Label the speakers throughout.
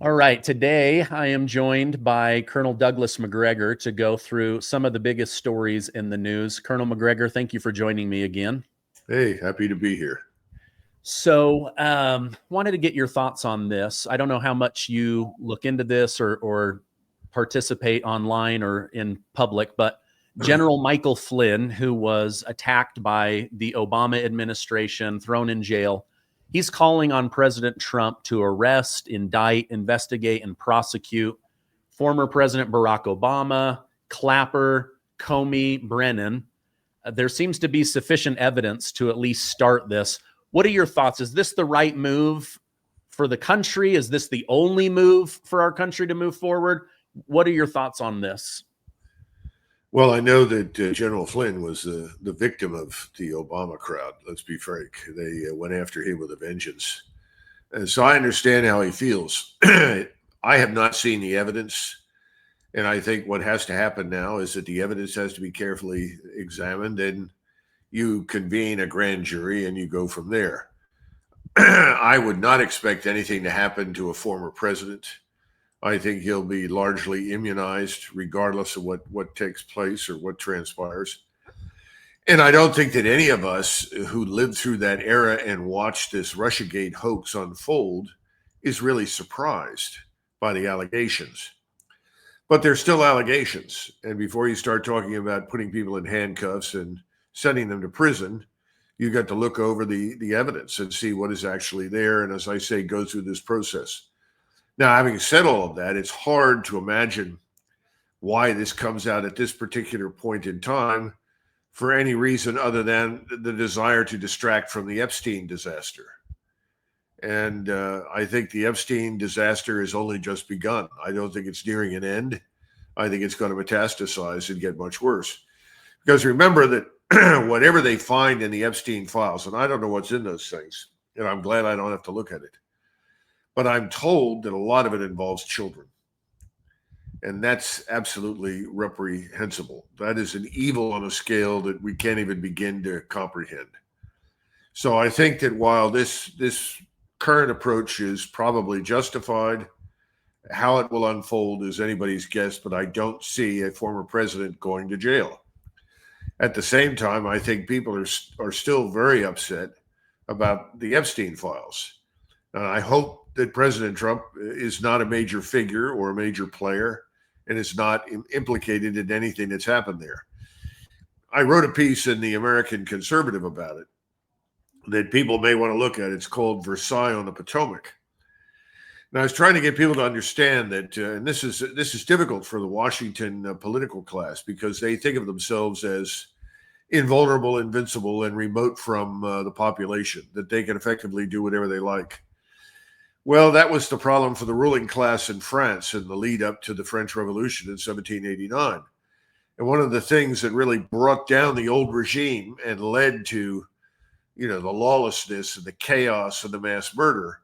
Speaker 1: All right, today I am joined by Colonel Douglas Macgregor to go through some of the biggest stories in the news. Colonel Macgregor, thank you for joining me again.
Speaker 2: Hey, happy to be here.
Speaker 1: So, wanted to get your thoughts on this. I don't know how much you look into this or participate online or in public, but General Michael Flynn, who was attacked by the Obama administration, thrown in jail, he's calling on President Trump to arrest, indict, investigate, and prosecute former President Barack Obama, Clapper, Comey, Brennan. There seems to be sufficient evidence to at least start this. What are your thoughts? Is this the right move for the country? Is this the only move for our country to move forward? What are your thoughts on this?
Speaker 2: Well, I know that General Flynn was the victim of the Obama crowd. Let's be frank. They went after him with a vengeance. And so I understand how he feels. I have not seen the evidence. And I think what has to happen now is that the evidence has to be carefully examined and you convene a grand jury and you go from there. I would not expect anything to happen to a former president. I think he'll be largely immunized regardless of what takes place or what transpires. And I don't think that any of us who lived through that era and watched this Russiagate hoax unfold is really surprised by the allegations. But they're still allegations. And before you start talking about putting people in handcuffs and sending them to prison, you got to look over the evidence and see what is actually there. And as I say, go through this process. Now, having said all of that, it's hard to imagine why this comes out at this particular point in time for any reason other than the desire to distract from the Epstein disaster. And I think the Epstein disaster has only just begun. I don't think it's nearing an end. I think it's going to metastasize and get much worse. Because remember that whatever they find in the Epstein files, and I don't know what's in those things, and I'm glad I don't have to look at it, but I'm told that a lot of it involves children. And that's absolutely reprehensible. That is an evil on a scale that we can't even begin to comprehend. So I think that while this current approach is probably justified, how it will unfold is anybody's guess, but I don't see a former president going to jail. At the same time, I think people are still very upset about the Epstein files. And I hope that President Trump is not a major figure or a major player and is not implicated in anything that's happened there. I wrote a piece in the American Conservative about it that people may want to look at. It's called Versailles on the Potomac. And I was trying to get people to understand that, and this is difficult for the Washington political class because they think of themselves as invulnerable, invincible, and remote from the population, that they can effectively do whatever they like. Well, that was the problem for the ruling class in France in the lead up to the French Revolution in 1789. And one of the things that really brought down the old regime and led to, the lawlessness and the chaos and the mass murder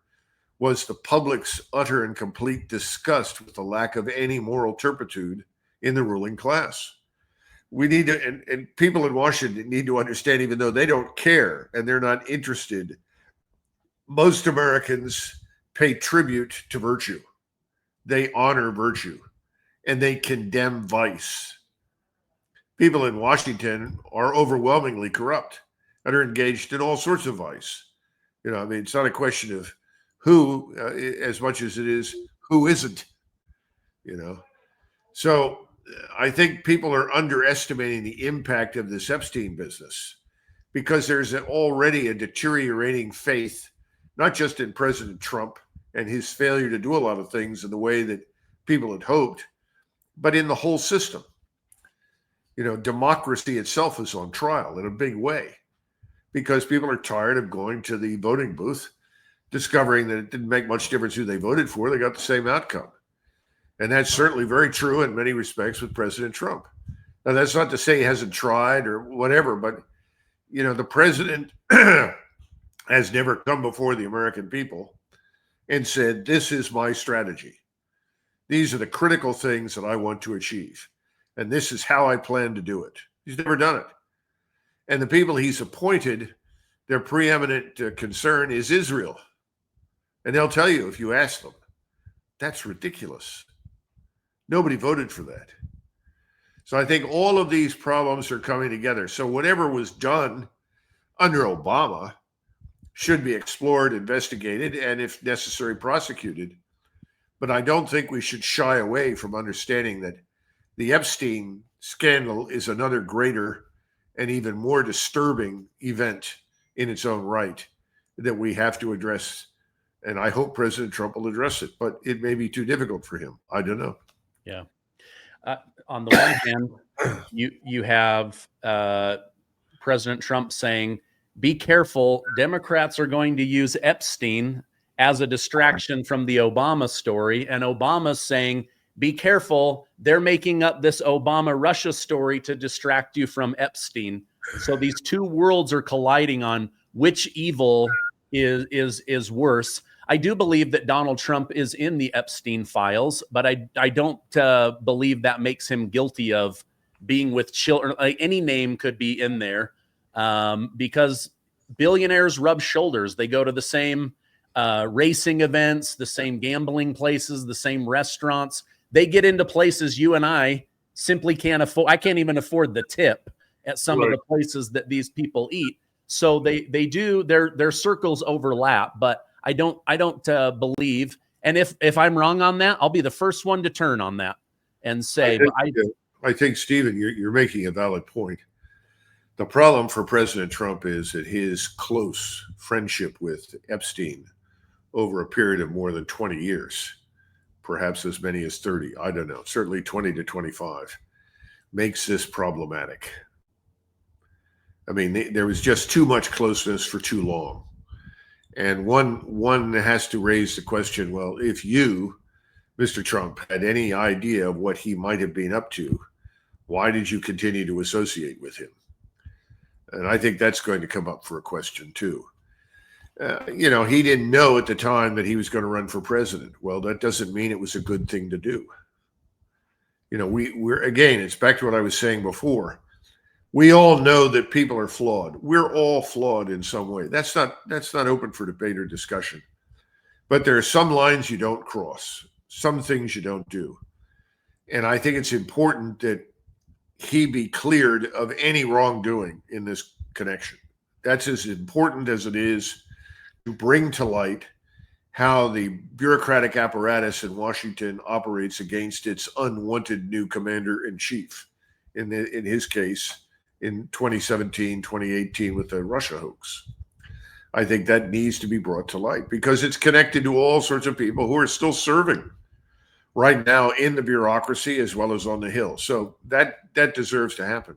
Speaker 2: was the public's utter and complete disgust with the lack of any moral turpitude in the ruling class. We need to, and people in Washington need to understand, even though they don't care and they're not interested, most Americans pay tribute to virtue. They honor virtue and they condemn vice. People in Washington are overwhelmingly corrupt and are engaged in all sorts of vice. It's not a question of who as much as it is who isn't, So I think people are underestimating the impact of this Epstein business because there's already a deteriorating faith, not just in President Trump and his failure to do a lot of things in the way that people had hoped, but in the whole system. Democracy itself is on trial in a big way because people are tired of going to the voting booth, discovering that it didn't make much difference who they voted for. They got the same outcome. And that's certainly very true in many respects with President Trump. Now, that's not to say he hasn't tried or whatever, but, the president has never come before the American people and said, this is my strategy. These are the critical things that I want to achieve. And this is how I plan to do it. He's never done it. And the people he's appointed, their preeminent concern is Israel. And they'll tell you if you ask them. That's ridiculous. Nobody voted for that. So I think all of these problems are coming together. So whatever was done under Obama should be explored, investigated, and if necessary, prosecuted. But I don't think we should shy away from understanding that the Epstein scandal is another greater and even more disturbing event in its own right that we have to address. And I hope President Trump will address it, but it may be too difficult for him. I don't know.
Speaker 1: Yeah. On the one hand, you have President Trump saying, be careful, Democrats are going to use Epstein as a distraction from the Obama story. And Obama's saying, be careful, they're making up this Obama-Russia story to distract you from Epstein. So these two worlds are colliding on which evil is worse. I do believe that Donald Trump is in the Epstein files, but I don't believe that makes him guilty of being with children. Like, any name could be in there because billionaires rub shoulders. They go to the same racing events, the same gambling places, the same restaurants. They get into places you and I simply can't afford. I can't even afford the tip at some of the places that these people eat. So they do, their circles overlap, but I don't believe. And if I'm wrong on that, I'll be the first one to turn on that and say,
Speaker 2: I think, Stephen, you're making a valid point. The problem for President Trump is that his close friendship with Epstein over a period of more than 20 years, perhaps as many as 30, I don't know, certainly 20 to 25, makes this problematic. I mean, there was just too much closeness for too long. And one has to raise the question, well, if you, Mr. Trump, had any idea of what he might have been up to, why did you continue to associate with him? And I think that's going to come up for a question, too. He didn't know at the time that he was going to run for president. Well, that doesn't mean it was a good thing to do. We're again, it's back to what I was saying before. We all know that people are flawed. We're all flawed in some way. That's not open for debate or discussion. But there are some lines you don't cross, some things you don't do. And I think it's important that he be cleared of any wrongdoing in this connection. That's as important as it is to bring to light how the bureaucratic apparatus in Washington operates against its unwanted new commander-in-chief, in his case, in 2017, 2018 with the Russia hoax. I think that needs to be brought to light because it's connected to all sorts of people who are still serving right now in the bureaucracy as well as on the Hill. So that deserves to happen.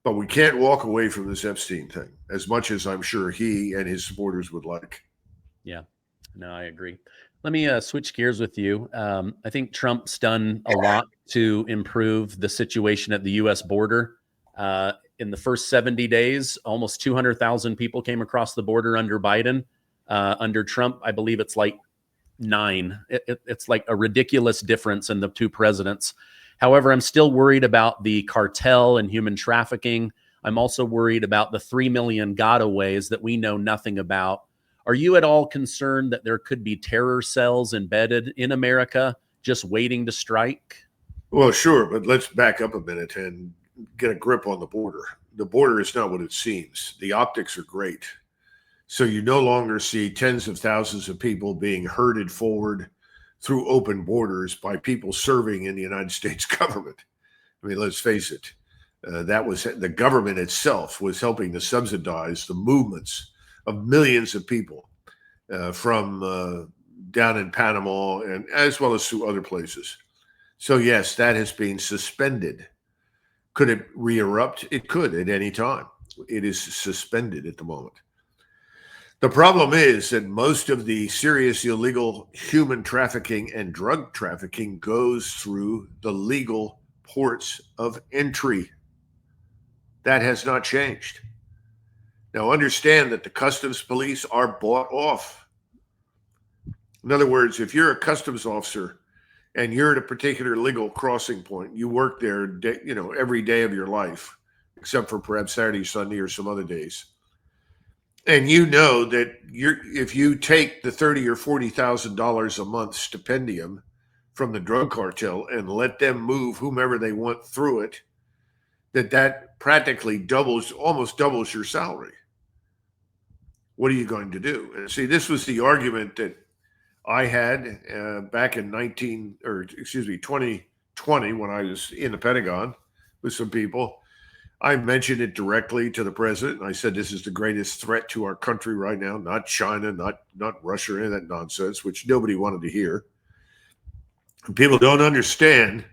Speaker 2: But we can't walk away from this Epstein thing, as much as I'm sure he and his supporters would like.
Speaker 1: Yeah, no, I agree. Let me switch gears with you. I think Trump's done a lot to improve the situation at the U.S. border. In the first 70 days, almost 200,000 people came across the border under Biden. Under Trump, I believe it's like 9. It's like a ridiculous difference in the two presidents. However, I'm still worried about the cartel and human trafficking. I'm also worried about the 3 million gotaways that we know nothing about. Are you at all concerned that there could be terror cells embedded in America just waiting to strike?
Speaker 2: Well, sure, but let's back up a minute and get a grip on the border. The border is not what it seems. The optics are great. So you no longer see tens of thousands of people being herded forward through open borders by people serving in the United States government. I mean, let's face it. That was the government itself was helping to subsidize the movements of millions of people from down in Panama and as well as through other places. So yes, that has been suspended. Could it re-erupt? It could at any time. It is suspended at the moment. The problem is that most of the serious illegal human trafficking and drug trafficking goes through the legal ports of entry. That has not changed. Now, understand that the customs police are bought off. In other words, if you're a customs officer and you're at a particular legal crossing point, you work there, every day of your life, except for perhaps Saturday, Sunday, or some other days. And you know that if you take the $30,000 or $40,000 a month stipendium from the drug cartel and let them move whomever they want through it, that practically almost doubles your salary. What are you going to do? And see, this was the argument that I had back in 2020 when I was in the Pentagon with some people. I mentioned it directly to the president. I said, this is the greatest threat to our country right now, not China, not Russia, any of that nonsense, which nobody wanted to hear. And people don't understand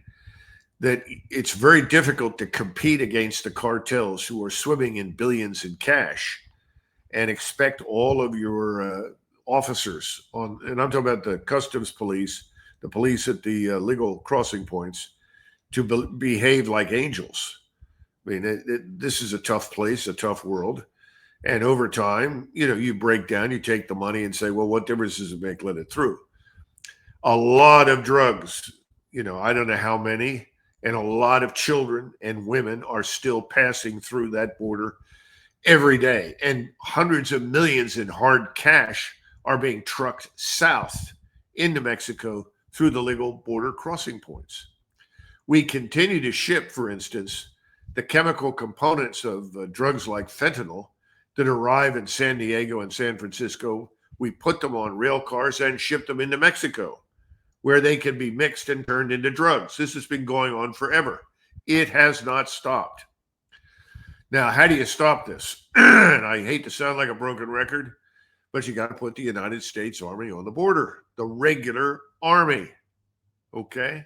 Speaker 2: that it's very difficult to compete against the cartels who are swimming in billions in cash and expect all of your officers and I'm talking about the customs police, the police at the legal crossing points, to behave like angels. I mean, this is a tough place, a tough world. And over time, you break down, you take the money and say, well, what difference does it make? Let it through. A lot of drugs, I don't know how many, and a lot of children and women are still passing through that border every day. And hundreds of millions in hard cash are being trucked south into Mexico through the legal border crossing points. We continue to ship, for instance, the chemical components of drugs like fentanyl that arrive in San Diego and San Francisco. We put them on rail cars and ship them into Mexico, where they can be mixed and turned into drugs. This has been going on forever. It has not stopped. Now, how do you stop this? And I hate to sound like a broken record, but you got to put the United States Army on the border, the regular army. Okay?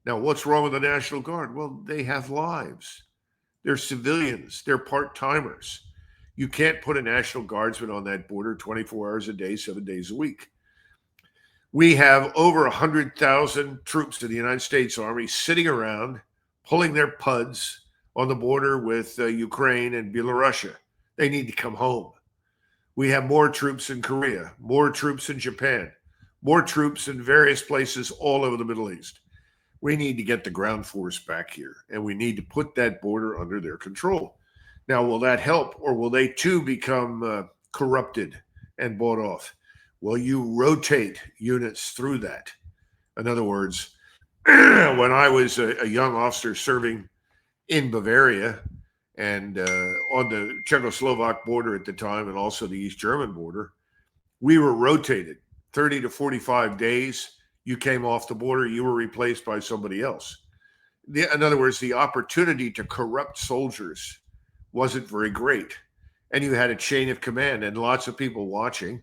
Speaker 2: Now, what's wrong with the National Guard? Well, they have lives. They're civilians. They're part-timers. You can't put a National Guardsman on that border 24 hours a day, 7 days a week. We have over 100,000 troops of the United States Army sitting around, pulling their puds on the border with Ukraine and Belarus. They need to come home. We have more troops in Korea, more troops in Japan, more troops in various places all over the Middle East. We need to get the ground force back here, and we need to put that border under their control. Now, will that help, or will they too become corrupted and bought off? Well, you rotate units through that. In other words, when I was a young officer serving in Bavaria and on the Czechoslovak border at the time, and also the East German border, we were rotated 30 to 45 days. You came off the border, you were replaced by somebody else. In other words, the opportunity to corrupt soldiers wasn't very great. And you had a chain of command and lots of people watching.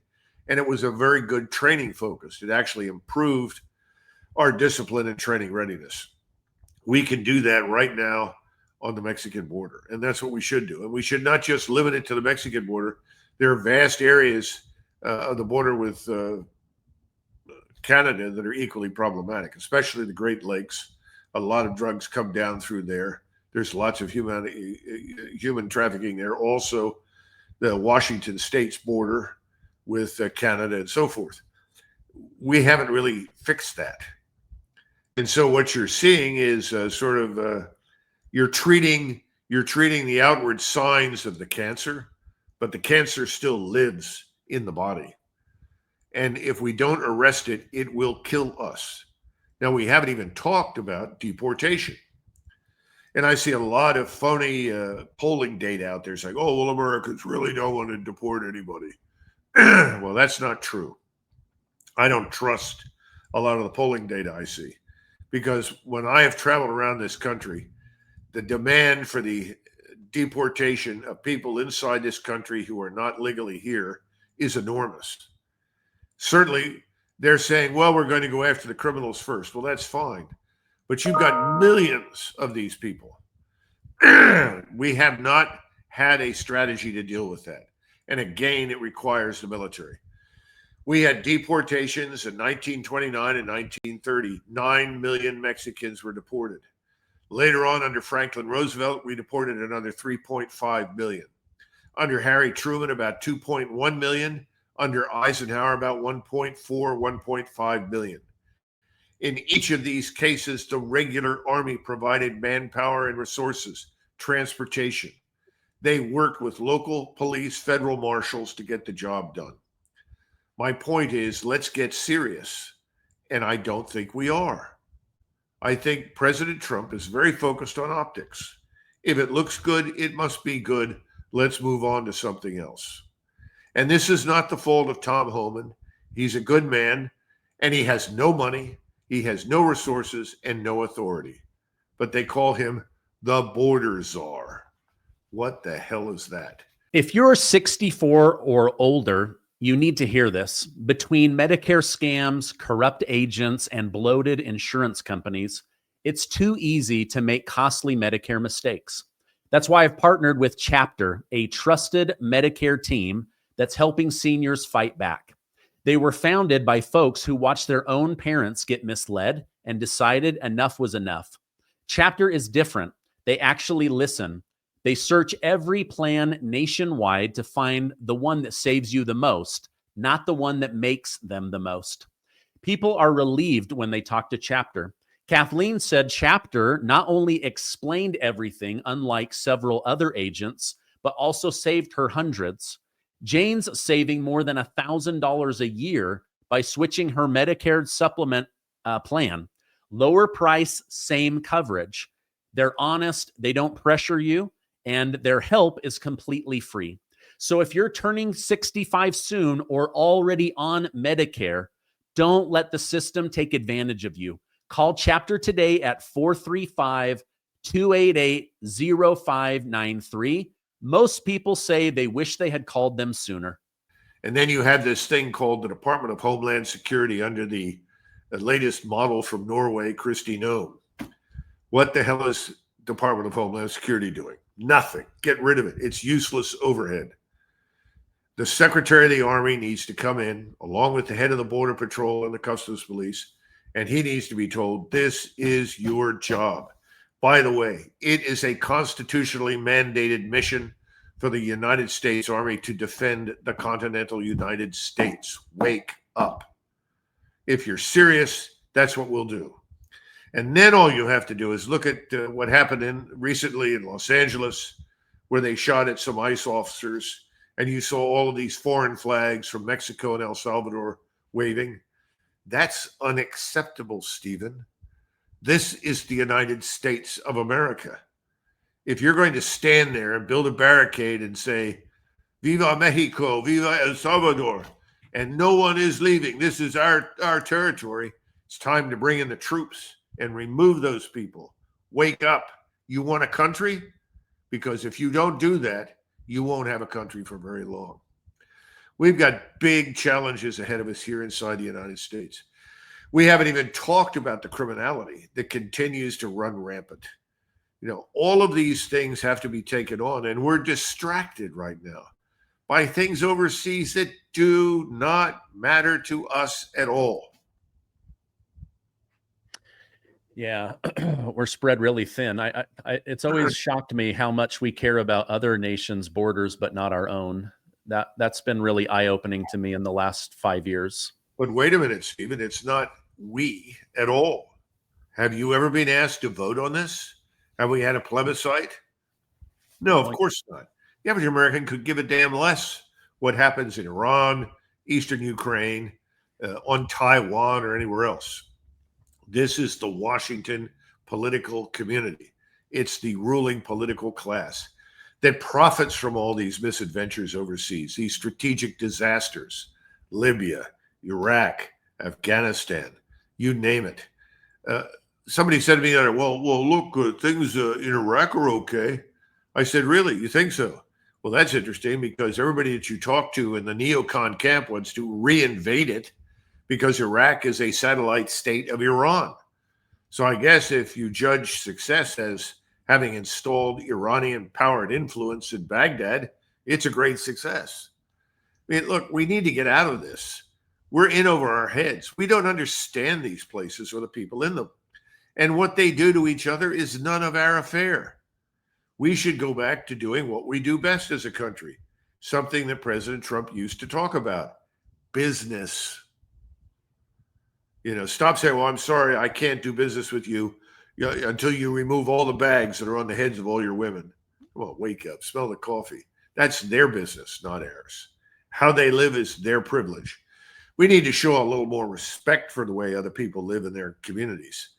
Speaker 2: And it was a very good training focus. It actually improved our discipline and training readiness. We can do that right now on the Mexican border. And that's what we should do. And we should not just limit it to the Mexican border. There are vast areas of the border with Canada that are equally problematic, especially the Great Lakes. A lot of drugs come down through there. There's lots of human trafficking there. Also, the Washington State's border with Canada and so forth. We haven't really fixed that. And so what you're seeing is you're treating the outward signs of the cancer, but the cancer still lives in the body. And if we don't arrest it, it will kill us. Now, we haven't even talked about deportation. And I see a lot of phony polling data out there saying, oh, well, Americans really don't want to deport anybody. Well, that's not true. I don't trust a lot of the polling data I see, because when I have traveled around this country, the demand for the deportation of people inside this country who are not legally here is enormous. Certainly, they're saying, well, we're going to go after the criminals first. Well, that's fine. But you've got millions of these people. We have not had a strategy to deal with that. And again, it requires the military. We had deportations in 1929 and 1930. 9 million Mexicans were deported. Later on, under Franklin Roosevelt, we deported another 3.5 million. Under Harry Truman, about 2.1 million. Under Eisenhower, about 1.4, 1.5 million. In each of these cases, the regular army provided manpower and resources, transportation. They work with local police, federal marshals to get the job done. My point is, let's get serious. And I don't think we are. I think President Trump is very focused on optics. If it looks good, it must be good. Let's move on to something else. And this is not the fault of Tom Homan. He's a good man, and he has no money, he has no resources, and no authority. But they call him the border czar. What the hell is that?
Speaker 1: If you're 64 or older, you need to hear this. Between Medicare scams, corrupt agents, and bloated insurance companies, it's too easy to make costly Medicare mistakes. That's why I've partnered with Chapter, a trusted Medicare team that's helping seniors fight back. They were founded by folks who watched their own parents get misled and decided enough was enough. Chapter is different. They actually listen. They search every plan nationwide to find the one that saves you the most, not the one that makes them the most. People are relieved when they talk to Chapter. Kathleen said Chapter not only explained everything, unlike several other agents, but also saved her hundreds. Jane's saving more than $1,000 a year by switching her Medicare supplement plan. Lower price, same coverage. They're honest, they don't pressure you, and their help is completely free. So if you're turning 65 soon or already on Medicare, don't let the system take advantage of you. Call Chapter today at 435-288-0593. Most people say they wish they had called them sooner.
Speaker 2: And then you have this thing called the Department of Homeland Security under the latest model from Norway, Kristi Noem. What the hell is Department of Homeland Security doing? Nothing. Get rid of it. It's useless overhead. The Secretary of the Army needs to come in along with the head of the Border Patrol and the Customs Police, and he needs to be told, this is your job. By the way, it is a constitutionally mandated mission for the United States Army to defend the continental United States. Wake up. If you're serious, that's what we'll do. And then all you have to do is look at what happened recently in Los Angeles, where they shot at some ICE officers, and you saw all of these foreign flags from Mexico and El Salvador waving. That's unacceptable, Stephen. This is the United States of America. If you're going to stand there and build a barricade and say, Viva Mexico, Viva El Salvador, and no one is leaving, this is our territory, it's time to bring in the troops and remove those people. Wake up. You want a country? Because if you don't do that, you won't have a country for very long. We've got big challenges ahead of us here inside the United States. We haven't even talked about the criminality that continues to run rampant. You know, all of these things have to be taken on, and we're distracted right now by things overseas that do not matter to us at all.
Speaker 1: Yeah, we're spread really thin. It's always shocked me how much we care about other nations' borders, but not our own. That's been really eye-opening to me in the last 5 years.
Speaker 2: But wait a minute, Stephen, it's not we at all. Have you ever been asked to vote on this? Have we had a plebiscite? No, of course not. The average American could give a damn less what happens in Iran, Eastern Ukraine, on Taiwan, or anywhere else. This is the Washington political community. It's the ruling political class that profits from all these misadventures overseas, these strategic disasters, Libya, Iraq, Afghanistan, you name it. Somebody said to me, well, look, things in Iraq are okay. I said, really? You think so? Well, that's interesting, because everybody that you talk to in the neocon camp wants to reinvade it because Iraq is a satellite state of Iran. So I guess if you judge success as having installed Iranian-powered influence in Baghdad, it's a great success. I mean, look, we need to get out of this. We're in over our heads. We don't understand these places or the people in them. And what they do to each other is none of our affair. We should go back to doing what we do best as a country, something that President Trump used to talk about, business. You know, stop saying, well, I'm sorry, I can't do business with you until you remove all the bags that are on the heads of all your women. Come on, wake up, smell the coffee. That's their business, not ours. How they live is their privilege. We need to show a little more respect for the way other people live in their communities.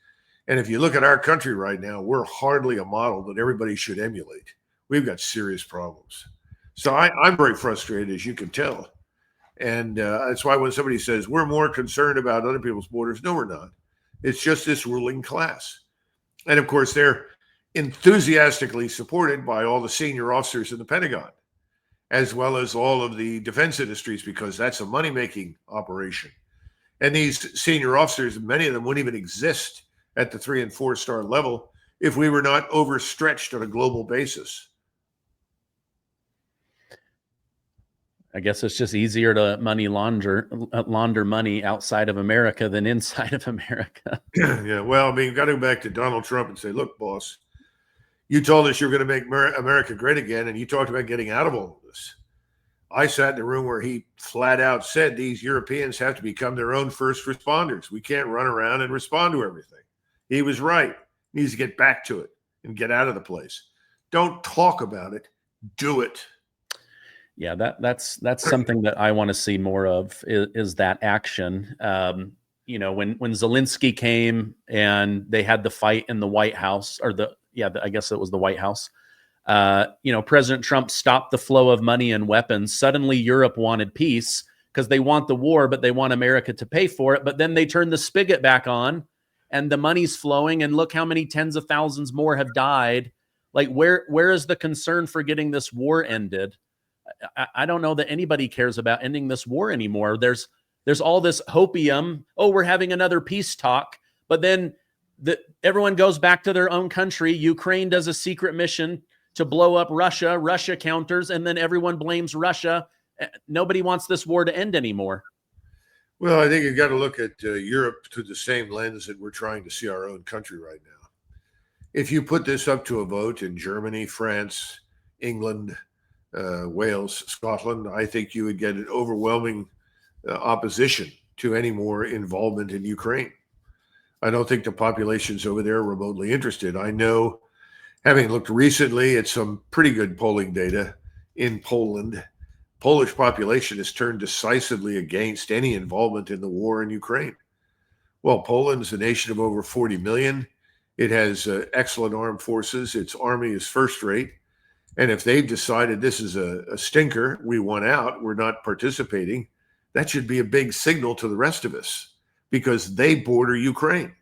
Speaker 2: And if you look at our country right now, we're hardly a model that everybody should emulate. We've got serious problems. So I'm very frustrated, as you can tell. And that's why when somebody says we're more concerned about other people's borders, no, we're not. It's just this ruling class. And of course, they're enthusiastically supported by all the senior officers in the Pentagon, as well as all of the defense industries, because that's a money-making operation. And these senior officers, many of them wouldn't even exist at the 3- and 4-star level if we were not overstretched on a global basis.
Speaker 1: I guess it's just easier to launder money outside of America than inside of America.
Speaker 2: Yeah, well, I mean, you've got to go back to Donald Trump and say, look, boss, you told us you were going to make America great again, and you talked about getting out of all of this. I sat in a room where he flat out said these Europeans have to become their own first responders. We can't run around and respond to everything. He was right. He needs to get back to it and get out of the place. Don't talk about it. Do it.
Speaker 1: Yeah, that's something that I want to see more of is that action. You know, when Zelensky came and they had the fight in the White House, or I guess it was the White House. You know, President Trump stopped the flow of money and weapons. Suddenly, Europe wanted peace because they want the war, but they want America to pay for it. But then they turn the spigot back on, and the money's flowing. And look how many tens of thousands more have died. Like, where is the concern for getting this war ended? I don't know that anybody cares about ending this war anymore. There's all this hopium. Oh, we're having another peace talk, but then everyone goes back to their own country. Ukraine does a secret mission to blow up Russia. Russia counters, and then everyone blames Russia. Nobody wants this war to end anymore.
Speaker 2: Well, I think you've got to look at Europe through the same lens that we're trying to see our own country right now. If you put this up to a vote in Germany, France, England, Wales, Scotland, I think you would get an overwhelming opposition to any more involvement in Ukraine. I don't think the populations over there are remotely interested. I know, having looked recently at some pretty good polling data in Poland, Polish population has turned decisively against any involvement in the war in Ukraine. Well, Poland's a nation of over 40 million. It has excellent armed forces. Its army is first rate. And if they've decided this is a stinker, we want out, we're not participating, that should be a big signal to the rest of us because they border Ukraine.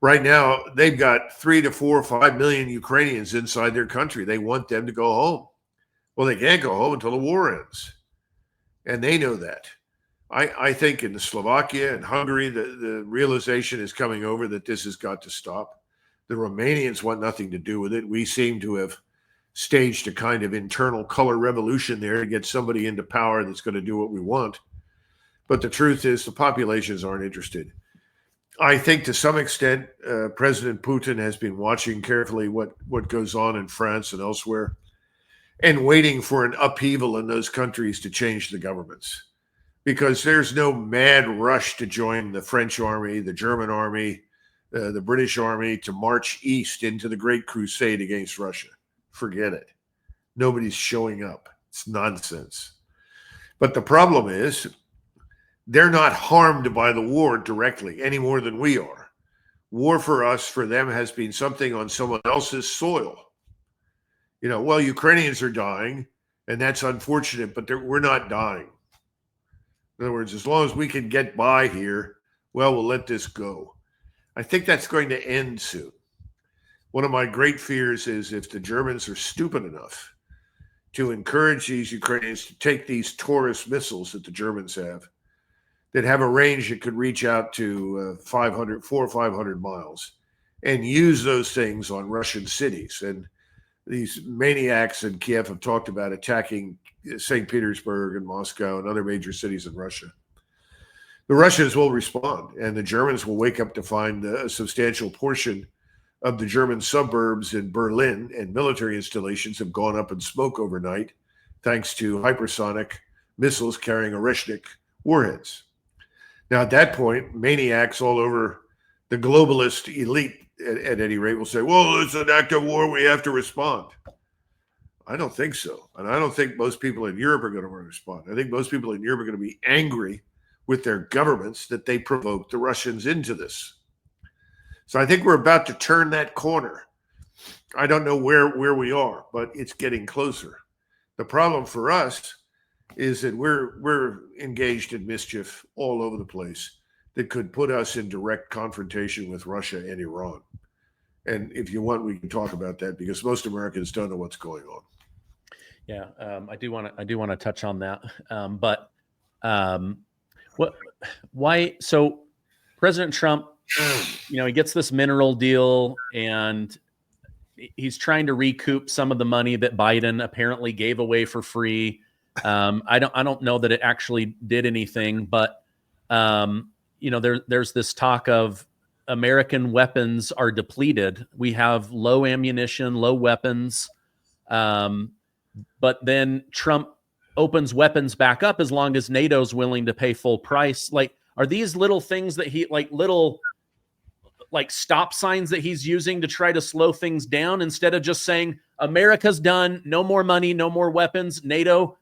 Speaker 2: Right now, they've got 3 to 4 or 5 million Ukrainians inside their country. They want them to go home. Well, they can't go home until the war ends. And they know that. I think in Slovakia and Hungary, the realization is coming over that this has got to stop. The Romanians want nothing to do with it. We seem to have staged a kind of internal color revolution there to get somebody into power that's going to do what we want. But the truth is the populations aren't interested. I think to some extent, President Putin has been watching carefully what goes on in France and elsewhere and waiting for an upheaval in those countries to change the governments. Because there's no mad rush to join the French army, the German army, the British army to march east into the Great Crusade against Russia. Forget it. Nobody's showing up. It's nonsense. But the problem is they're not harmed by the war directly any more than we are. War for us, for them, has been something on someone else's soil. You know, well, Ukrainians are dying, and that's unfortunate, but we're not dying. In other words, as long as we can get by here, well, we'll let this go. I think that's going to end soon. One of my great fears is if the Germans are stupid enough to encourage these Ukrainians to take these Taurus missiles that the Germans have, that have a range that could reach out to 400 or 500 miles, and use those things on Russian cities. And these maniacs in Kiev have talked about attacking St. Petersburg and Moscow and other major cities in Russia. The Russians will respond, and the Germans will wake up to find a substantial portion of the German suburbs in Berlin and military installations have gone up in smoke overnight, thanks to hypersonic missiles carrying Oreshnik warheads. Now, at that point, maniacs all over the globalist elite, at any rate, will say, well, it's an act of war, we have to respond. I don't think so. And I don't think most people in Europe are going to respond. I think most people in Europe are going to be angry with their governments that they provoked the Russians into this. So I think we're about to turn that corner. I don't know where we are, but it's getting closer. The problem for us is that we're engaged in mischief all over the place that could put us in direct confrontation with Russia and Iran. And if you want, we can talk about that, because most Americans don't know what's going on.
Speaker 1: Yeah, I do want to touch on that. Why? So President Trump, he gets this mineral deal, and he's trying to recoup some of the money that Biden apparently gave away for free. I don't know that it actually did anything, but there's this talk of American weapons are depleted. We have low ammunition, low weapons. But then Trump opens weapons back up as long as NATO's willing to pay full price. Like, are these little things that little stop signs that he's using to try to slow things down, instead of just saying America's done, no more money, no more weapons, NATO,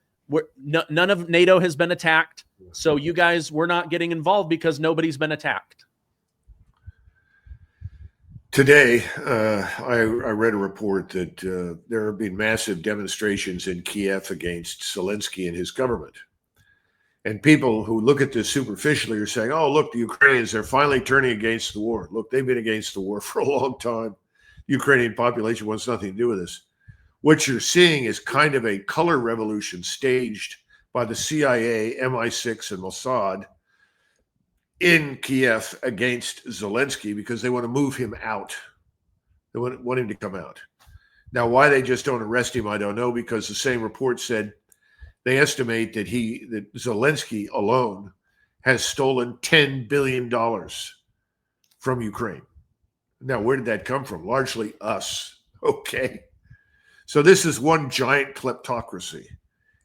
Speaker 1: none of NATO has been attacked. So you guys, we're not getting involved because nobody's been attacked.
Speaker 2: Today, I read a report that there have been massive demonstrations in Kiev against Zelensky and his government. And people who look at this superficially are saying, oh, look, the Ukrainians are finally turning against the war. Look, they've been against the war for a long time. The Ukrainian population wants nothing to do with this. What you're seeing is kind of a color revolution staged by the CIA, MI6, and Mossad in Kiev against Zelensky, because they want to move him out. They want him to come out. Now, why they just don't arrest him, I don't know, because the same report said they estimate that Zelensky alone has stolen $10 billion from Ukraine. Now, where did that come from? Largely us. Okay. So this is one giant kleptocracy,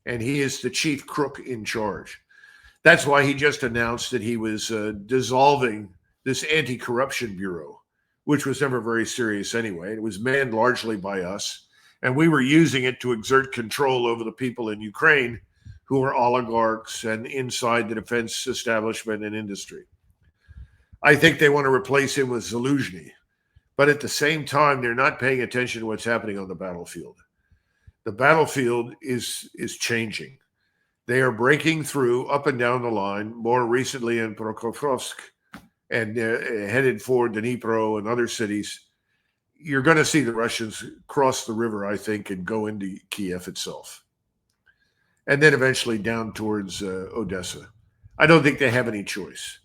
Speaker 2: and he is the chief crook in charge. That's why he just announced that he was dissolving this anti-corruption bureau, which was never very serious anyway. It was manned largely by us, and we were using it to exert control over the people in Ukraine who are oligarchs and inside the defense establishment and industry. I think they want to replace him with Zelensky, but at the same time, they're not paying attention to what's happening on the battlefield. The battlefield is changing. They are breaking through up and down the line, more recently in Prokhorovsk, and headed for Dnipro and other cities. You're going to see the Russians cross the river, I think, and go into Kiev itself, and then eventually down towards Odessa. I don't think they have any choice,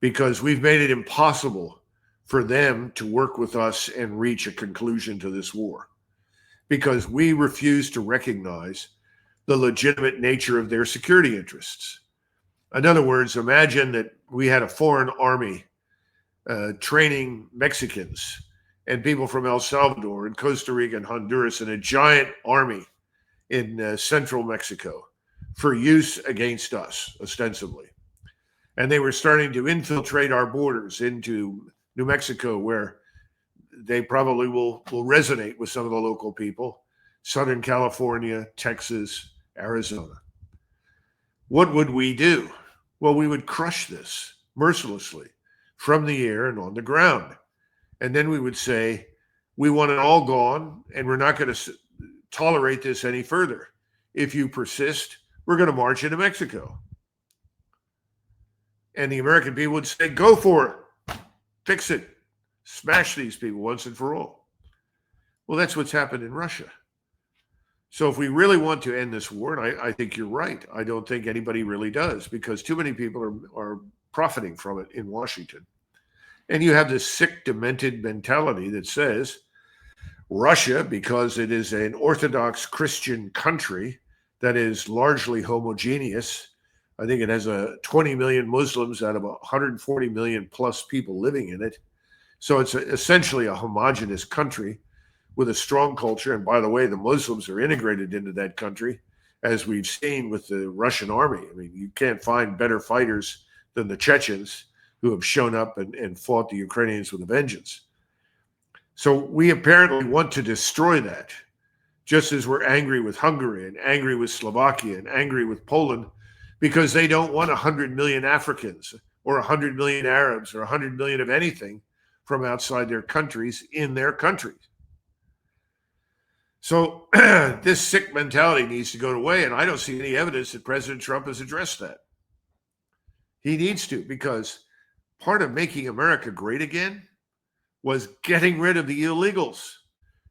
Speaker 2: because we've made it impossible for them to work with us and reach a conclusion to this war, because we refuse to recognize the legitimate nature of their security interests. In other words, imagine that we had a foreign army training Mexicans and people from El Salvador and Costa Rica and Honduras, and a giant army in central Mexico for use against us, ostensibly. And they were starting to infiltrate our borders into New Mexico, where they probably will resonate with some of the local people, Southern California, Texas, Arizona. What would we do? Well, we would crush this mercilessly from the air and on the ground. And then we would say, we want it all gone, and we're not going to tolerate this any further. If you persist, we're going to march into Mexico. And the American people would say, go for it. Fix it. Smash these people once and for all. Well, that's what's happened in Russia. So if we really want to end this war, and I think you're right, I don't think anybody really does, because too many people are profiting from it in Washington. And you have this sick, demented mentality that says Russia, because it is an Orthodox Christian country that is largely homogeneous, I think it has 20 million Muslims out of 140 million plus people living in it. So it's essentially a homogenous country with a strong culture. And by the way, the Muslims are integrated into that country, as we've seen with the Russian army. I mean, you can't find better fighters than the Chechens, who have shown up and fought the Ukrainians with a vengeance. So we apparently want to destroy that just as we're angry with Hungary and angry with Slovakia and angry with Poland, because they don't want 100 million Africans or 100 million Arabs or 100 million of anything from outside their countries in their countries. So this sick mentality needs to go away, and I don't see any evidence that President Trump has addressed that. He needs to, because part of making America great again was getting rid of the illegals,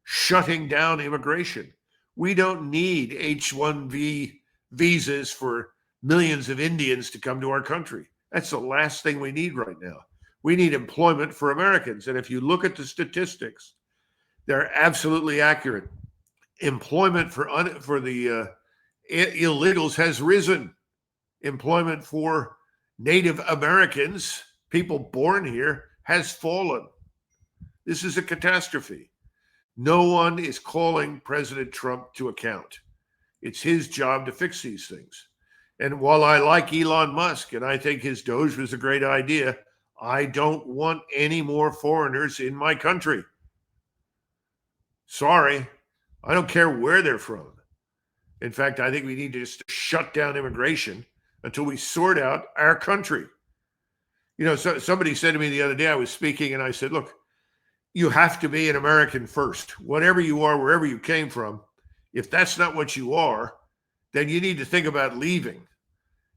Speaker 2: shutting down immigration. We don't need H-1B visas for millions of Indians to come to our country. That's the last thing we need right now. We need employment for Americans. And if you look at the statistics, they're absolutely accurate. Employment for the illegals has risen. Employment for Native Americans, people born here, has fallen. This is a catastrophe. No one is calling President Trump to account. It's his job to fix these things. And while I like Elon Musk and I think his Doge was a great idea, I don't want any more foreigners in my country. Sorry, I don't care where they're from. In fact, I think we need to just shut down immigration until we sort out our country. You know, somebody said to me the other day, I was speaking and I said, look, you have to be an American first. Whatever you are, wherever you came from, if that's not what you are, then you need to think about leaving.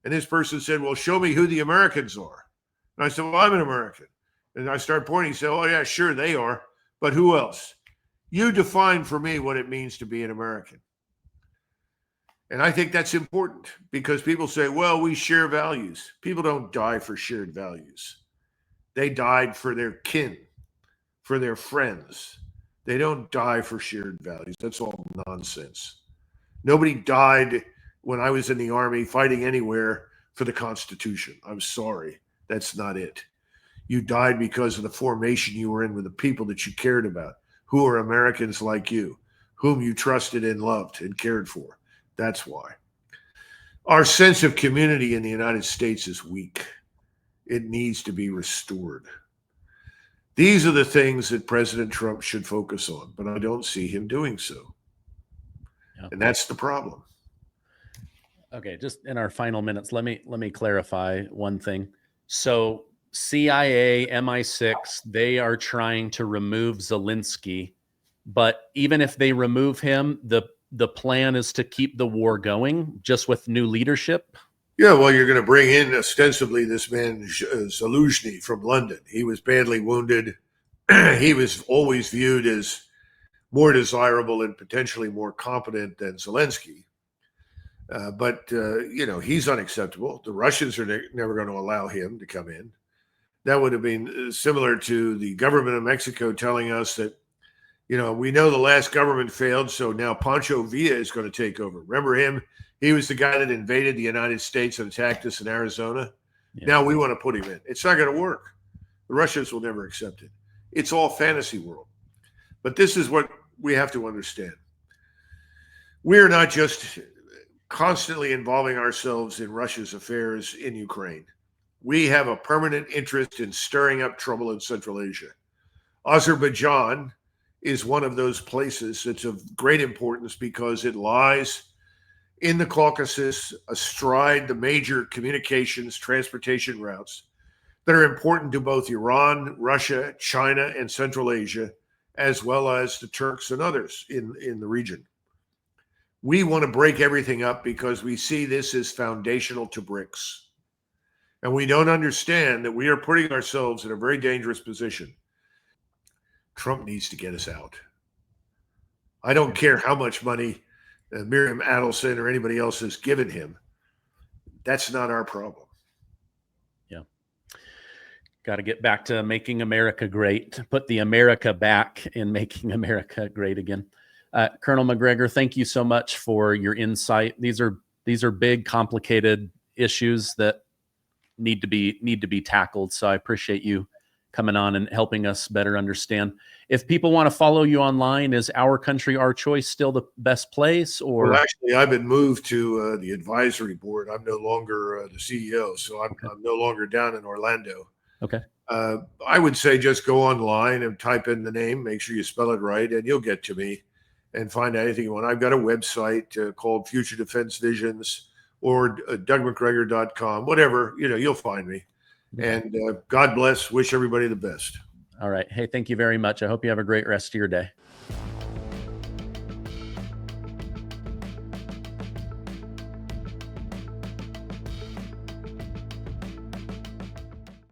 Speaker 2: And this person said, well, show me who the Americans are. And I said, well, I'm an American. And I started pointing. He said, oh, yeah, sure, they are. But who else? You define for me what it means to be an American. And I think that's important because people say, well, we share values. People don't die for shared values. They died for their kin, for their friends. They don't die for shared values. That's all nonsense. Nobody died when I was in the Army fighting anywhere for the Constitution. I'm sorry. That's not it. You died because of the formation you were in with the people that you cared about, who are Americans like you, whom you trusted and loved and cared for. That's why. Our sense of community in the United States is weak. It needs to be restored. These are the things that President Trump should focus on, but I don't see him doing so. Yep. And that's the problem.
Speaker 1: Okay, just in our final minutes, let me clarify one thing. So CIA, MI6, they are trying to remove Zelensky, but even if they remove him, the plan is to keep the war going just with new leadership?
Speaker 2: Yeah, well, you're going to bring in ostensibly this man, Zelenskyy from London. He was badly wounded. He was always viewed as more desirable and potentially more competent than Zelensky. But he's unacceptable. The Russians are never going to allow him to come in. That would have been similar to the government of Mexico telling us that, we know the last government failed, so now Pancho Villa is going to take over. Remember him? He was the guy that invaded the United States and attacked us in Arizona. Yeah. Now we want to put him in. It's not going to work. The Russians will never accept it. It's all fantasy world. But this is what we have to understand. We're not just constantly involving ourselves in Russia's affairs in Ukraine. We have a permanent interest in stirring up trouble in Central Asia. Azerbaijan is one of those places that's of great importance because it lies in the Caucasus, astride the major communications, transportation routes that are important to both Iran, Russia, China, and Central Asia, as well as the Turks and others in the region. We want to break everything up because we see this as foundational to BRICS. And we don't understand that we are putting ourselves in a very dangerous position. Trump needs to get us out. I don't care how much money Miriam Adelson or anybody else has given him. That's not our problem.
Speaker 1: Yeah. Got to get back to making America great, put the America back in making America great again. Colonel Macgregor, thank you so much for your insight. These are big, complicated issues that need to be tackled. So I appreciate you coming on and helping us better understand. If people want to follow you online, is Our Country, Our Choice still the best place? Or
Speaker 2: well, actually, I've been moved to the advisory board. I'm no longer the CEO, so I'm no longer down in Orlando.
Speaker 1: Okay.
Speaker 2: I would say just go online and type in the name, make sure you spell it right, and you'll get to me. and find out anything you want. I've got a website called Future Defense Visions, or DougMacGregor.com, whatever, you'll find me. And God bless. Wish everybody the best.
Speaker 1: All right. Hey, thank you very much. I hope you have a great rest of your day.